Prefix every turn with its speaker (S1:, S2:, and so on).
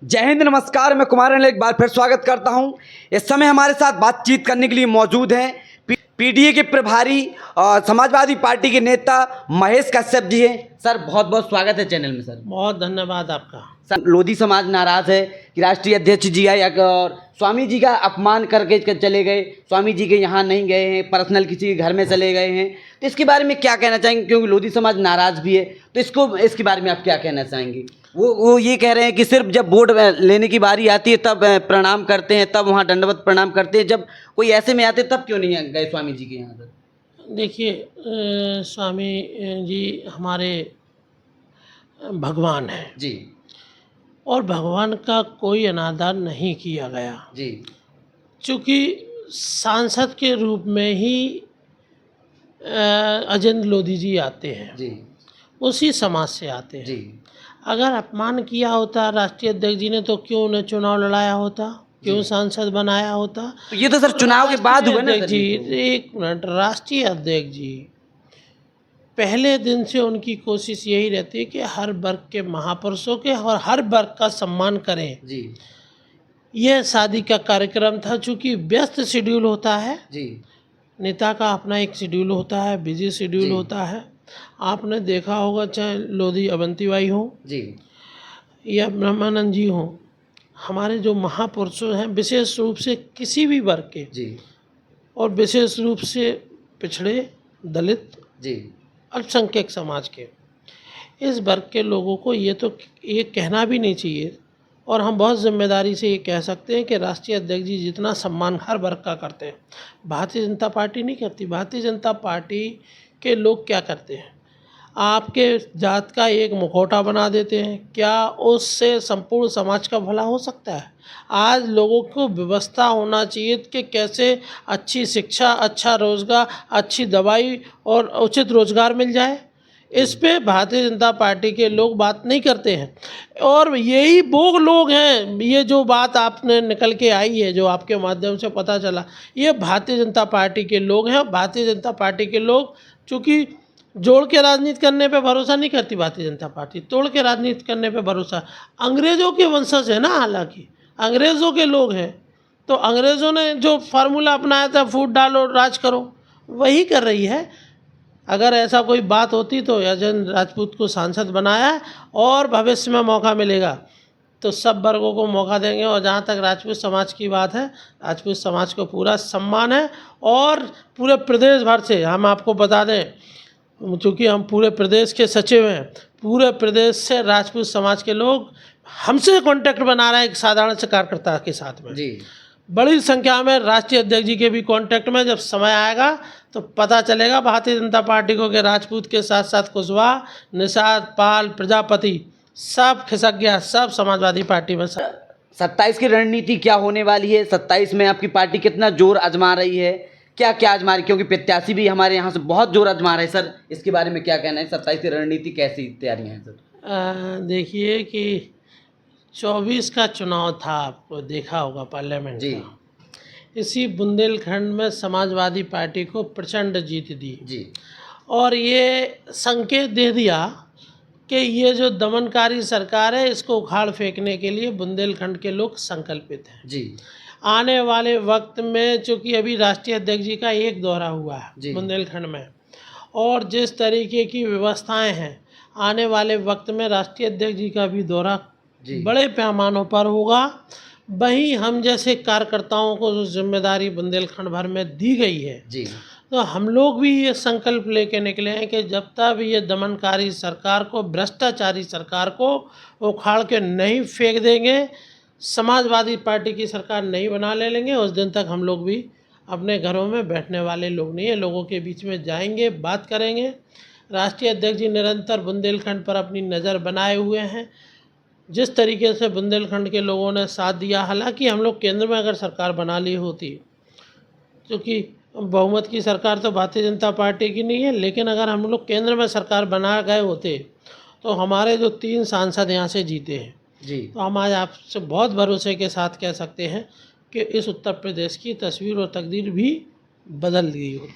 S1: जय हिंद, नमस्कार। मैं कुमार ने एक बार फिर स्वागत करता हूं। इस समय हमारे साथ बातचीत करने के लिए मौजूद हैं पीडीए के प्रभारी और समाजवादी पार्टी के नेता महेश कश्यप जी हैं। सर, बहुत बहुत स्वागत है चैनल में। सर,
S2: बहुत धन्यवाद आपका।
S1: सर, लोधी समाज नाराज है कि राष्ट्रीय अध्यक्ष जी आए और स्वामी जी का अपमान करके चले गए। स्वामी जी के यहाँ नहीं गए हैं, पर्सनल किसी के घर में चले गए हैं। तो इसके बारे में क्या कहना चाहेंगे, क्योंकि लोधी समाज नाराज भी है। तो इसके बारे में आप क्या कहना चाहेंगे? वो ये कह रहे हैं कि सिर्फ जब वोट लेने की बारी आती है तब प्रणाम करते हैं, तब वहाँ दंडवत प्रणाम करते हैं। जब कोई ऐसे में आते तब क्यों नहीं गए स्वामी जी के यहाँ? पर
S2: देखिए, स्वामी जी हमारे भगवान हैं
S1: जी,
S2: और भगवान का कोई अनादर नहीं किया गया
S1: जी,
S2: चूँकि सांसद के रूप में ही अजेंद्र लोधी जी आते हैं,
S1: जी,
S2: उसी समाज से आते हैं।
S1: जी,
S2: अगर अपमान किया होता राष्ट्रीय अध्यक्ष जी ने तो क्यों उन्हें चुनाव लड़ाया होता, क्यों सांसद बनाया होता?
S1: तो ये तो सर चुनाव के बाद हुआ ना सर।
S2: जी, एक मिनट। राष्ट्रीय अध्यक्ष जी पहले दिन से उनकी कोशिश यही रहती है कि हर वर्ग के महापुरुषों के और हर वर्ग का सम्मान करें।
S1: जी,
S2: यह शादी का कार्यक्रम था। चूँकि व्यस्त शेड्यूल होता है,
S1: जी,
S2: नेता का अपना एक शेड्यूल होता है, बिजी शेड्यूल होता है। आपने देखा होगा, चाहे लोधी अवंतीबाई हो
S1: जी,
S2: या ब्रह्मानंद जी हों, हमारे जो महापुरुषों हैं विशेष रूप से किसी भी वर्ग के,
S1: जी,
S2: और विशेष रूप से पिछड़े, दलित,
S1: जी,
S2: अल्पसंख्यक समाज के, इस वर्ग के लोगों को ये कहना भी नहीं चाहिए, और हम बहुत जिम्मेदारी से ये कह सकते हैं कि राष्ट्रीय अध्यक्ष जी जितना सम्मान हर वर्ग का करते हैं, भारतीय जनता पार्टी नहीं करती। भारतीय जनता पार्टी के लोग क्या करते हैं? आपके जात का एक मुखौटा बना देते हैं। क्या उससे संपूर्ण समाज का भला हो सकता है? आज लोगों को व्यवस्था होना चाहिए कि कैसे अच्छी शिक्षा, अच्छा रोज़गार, अच्छी दवाई और उचित रोज़गार मिल जाए। इस पे भारतीय जनता पार्टी के लोग बात नहीं करते हैं, और यही वो लोग हैं, ये जो बात आपने निकल के आई है, जो आपके माध्यम से पता चला, ये भारतीय जनता पार्टी के लोग हैं। भारतीय जनता पार्टी के लोग चूँकि जोड़ के राजनीति करने पे भरोसा नहीं करती भारतीय जनता पार्टी, तोड़ के राजनीति करने पे भरोसा। अंग्रेज़ों के वंशज है ना, हालांकि अंग्रेज़ों के लोग हैं, तो अंग्रेज़ों ने जो फार्मूला अपनाया था, फूट डालो राज करो, वही कर रही है। अगर ऐसा कोई बात होती तो अजेंद्र राजपूत को सांसद बनाया है, और भविष्य में मौका मिलेगा तो सब वर्गों को मौका देंगे। और जहाँ तक राजपूत समाज की बात है, राजपूत समाज को पूरा सम्मान है, और पूरे प्रदेश भर से हम आपको बता दें, चूँकि हम पूरे प्रदेश के सचिव हैं, पूरे प्रदेश से राजपूत समाज के लोग हमसे कांटेक्ट बना रहे हैं एक साधारण से कार्यकर्ता के साथ में।
S1: जी,
S2: बड़ी संख्या में राष्ट्रीय अध्यक्ष जी के भी कांटेक्ट में। जब समय आएगा तो पता चलेगा भारतीय जनता पार्टी को कि राजपूत के साथ साथ कुशवाहा, निषाद, पाल, प्रजापति सब खिसक गया, सब समाजवादी पार्टी में।
S1: 27 की रणनीति क्या होने वाली है? 27 में आपकी पार्टी कितना जोर आजमा रही है? क्या क्या आजमा रही? क्योंकि प्रत्याशी भी हमारे यहाँ से बहुत जोर आजमा रहे हैं। सर, इसके बारे में क्या कहना है? 27 की रणनीति कैसी तैयारियां हैं सर?
S2: देखिए कि 24 का चुनाव था, आपको देखा होगा, पार्लियामेंट
S1: जी,
S2: का। इसी बुंदेलखंड में समाजवादी पार्टी को प्रचंड जीत दी,
S1: जी,
S2: और ये संकेत दे दिया कि ये जो दमनकारी सरकार है, इसको उखाड़ फेंकने के लिए बुंदेलखंड के लोग संकल्पित हैं।
S1: जी,
S2: आने वाले वक्त में, चूँकि अभी राष्ट्रीय अध्यक्ष जी का एक दौरा हुआ
S1: जी,
S2: है बुंदेलखंड में, और जिस तरीके की व्यवस्थाएं हैं, आने वाले वक्त में राष्ट्रीय अध्यक्ष जी का भी दौरा बड़े पैमानों पर होगा। वहीं हम जैसे कार्यकर्ताओं को जो जिम्मेदारी बुंदेलखंड भर में दी गई है,
S1: जी,
S2: तो हम लोग भी ये संकल्प लेके निकले हैं कि जब तक ये दमनकारी सरकार को, भ्रष्टाचारी सरकार को उखाड़ के नहीं फेंक देंगे, समाजवादी पार्टी की सरकार नहीं बना ले लेंगे, उस दिन तक हम लोग भी अपने घरों में बैठने वाले लोग नहीं है। लोगों के बीच में जाएंगे, बात करेंगे। राष्ट्रीय अध्यक्ष जी निरंतर बुंदेलखंड पर अपनी नज़र बनाए हुए हैं। जिस तरीके से बुंदेलखंड के लोगों ने साथ दिया, हालांकि हम लोग केंद्र में अगर सरकार बना ली होती, क्योंकि बहुमत की सरकार तो भारतीय जनता पार्टी की नहीं है, लेकिन अगर हम लोग केंद्र में सरकार बना गए होते तो हमारे जो 3 सांसद यहाँ से जीते हैं
S1: जी,
S2: तो हम आज आपसे बहुत भरोसे के साथ कह सकते हैं कि इस उत्तर प्रदेश की तस्वीर और तकदीर भी बदल गई होती।